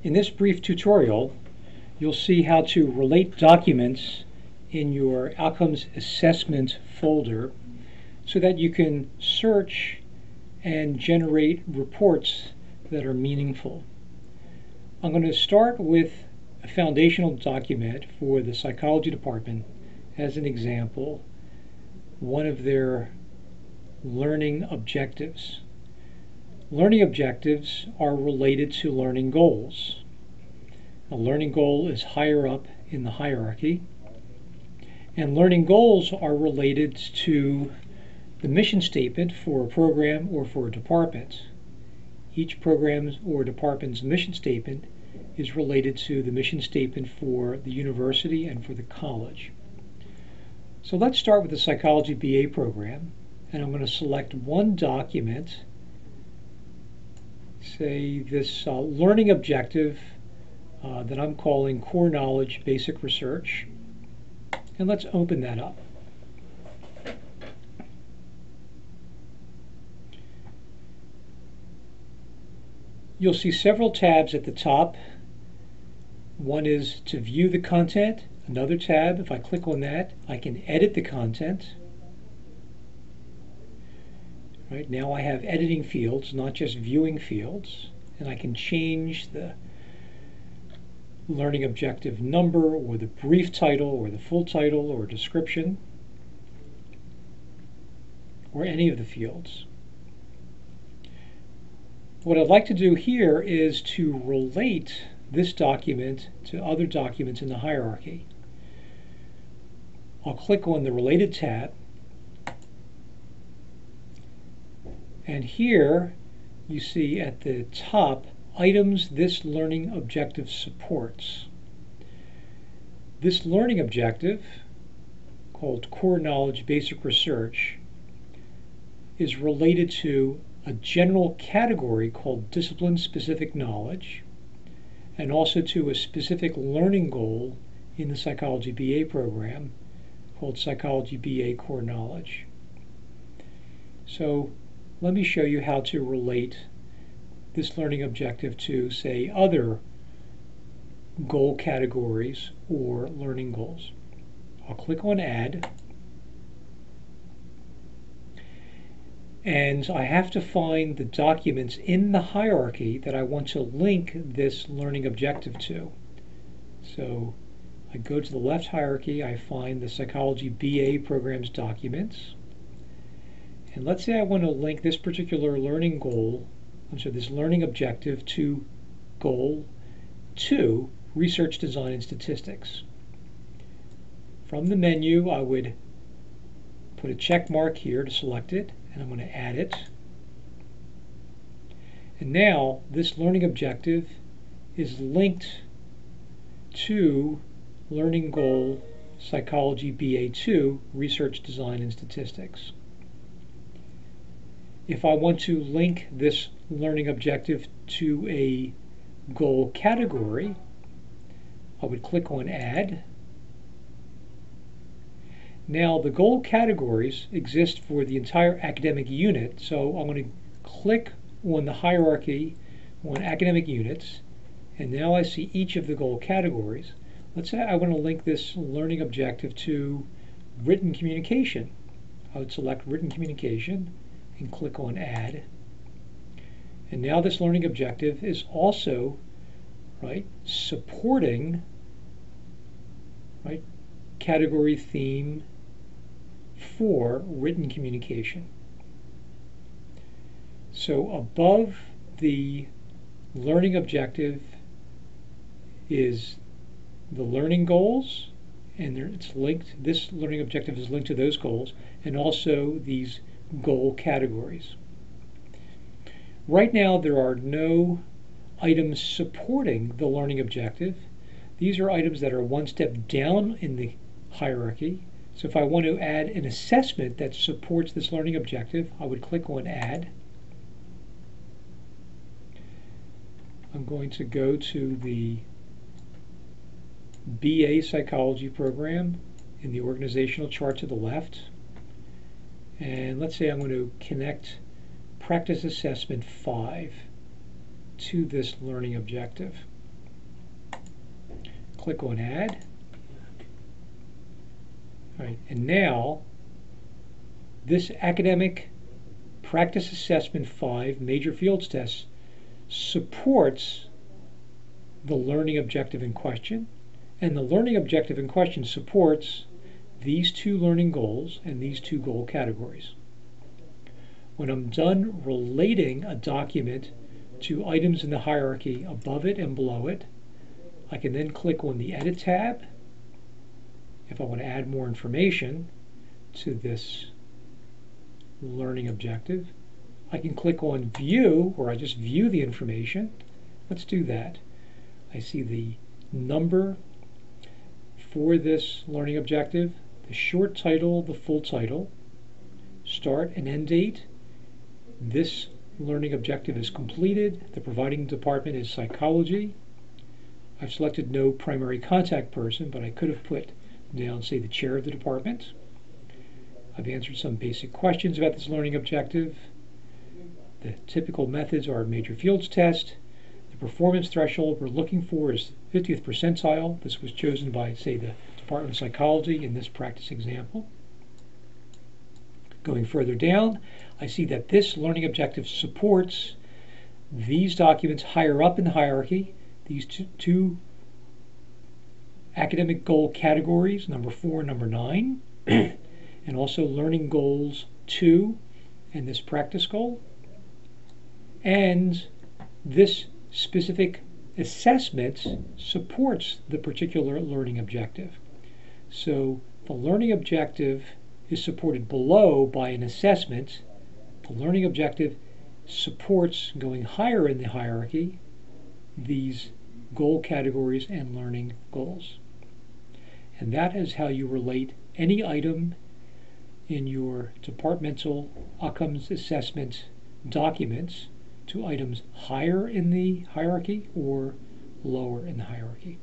In this brief tutorial, you'll see how to relate documents in your Outcomes Assessment folder so that you can search and generate reports that are meaningful. I'm going to start with a foundational document for the psychology department as an example, one of their learning objectives. Learning objectives are related to learning goals. A learning goal is higher up in the hierarchy, and learning goals are related to the mission statement for a program or for a department. Each program's or department's mission statement is related to the mission statement for the university and for the college. So let's start with the Psychology BA program, and I'm going to select one document, say this learning objective that I'm calling Core Knowledge Basic Research, and let's open that up. You'll see several tabs at the top. One is to view the content. Another tab, if I click on that, I can edit the content. Right now I have editing fields, not just viewing fields, and I can change the learning objective number or the brief title or the full title or description or any of the fields. What I'd like to do here is to relate this document to other documents in the hierarchy. I'll click on the Related tab, and here you see at the top items this learning objective supports. This learning objective, called Core Knowledge Basic Research, is related to a general category called Discipline-Specific Knowledge, and also to a specific learning goal in the Psychology BA program called Psychology BA Core Knowledge. So let me show you how to relate this learning objective to, say, other goal categories or learning goals. I'll click on Add, and I have to find the documents in the hierarchy that I want to link this learning objective to. So I go to the left hierarchy, I find the Psychology BA program's documents, and let's say I want to link this particular learning goal, this learning objective to Goal 2, Research Design and Statistics. From the menu, I would put a check mark here to select it, and I'm going to add it. And now this learning objective is linked to Learning Goal Psychology BA2, Research Design and Statistics. If I want to link this learning objective to a goal category, I would click on Add. Now the goal categories exist for the entire academic unit, so I'm going to click on the hierarchy on academic units, and now I see each of the goal categories. Let's say I want to link this learning objective to written communication. I would select written communication and click on Add. And now this learning objective is also supporting category theme for written communication. So above the learning objective is the learning goals, and it's linked, this learning objective is linked to those goals, and also these goal categories. Right now there are no items supporting the learning objective. These are items that are one step down in the hierarchy. So if I want to add an assessment that supports this learning objective, I would click on Add. I'm going to go to the BA Psychology program in the organizational chart to the left. And let's say I'm going to connect Practice Assessment 5 to this learning objective. click on Add. All right, and now this Academic Practice Assessment 5 Major Fields Test supports the learning objective in question, and the learning objective in question supports these two learning goals and these two goal categories. When I'm done relating a document to items in the hierarchy above it and below it, I can then click on the Edit tab if I want to add more information to this learning objective. I can click on View, where I just view the information. Let's do that. I see the number for this learning objective, the short title, the full title, start and end date. This learning objective is completed. The providing department is psychology. I've selected no primary contact person, but I could have put down, say, the chair of the department. I've answered some basic questions about this learning objective. The typical methods are a major fields test. The performance threshold we're looking for is 50th percentile. This was chosen by, say, the Department of Psychology in this practice example. Going further down, I see that this learning objective supports these documents higher up in the hierarchy, these two academic goal categories, number 4 and number 9, and also learning goals 2 and this practice goal. And this specific assessment supports the particular learning objective. So the learning objective is supported below by an assessment. The learning objective supports, going higher in the hierarchy, these goal categories and learning goals. And that is how you relate any item in your departmental outcomes assessment documents to items higher in the hierarchy or lower in the hierarchy.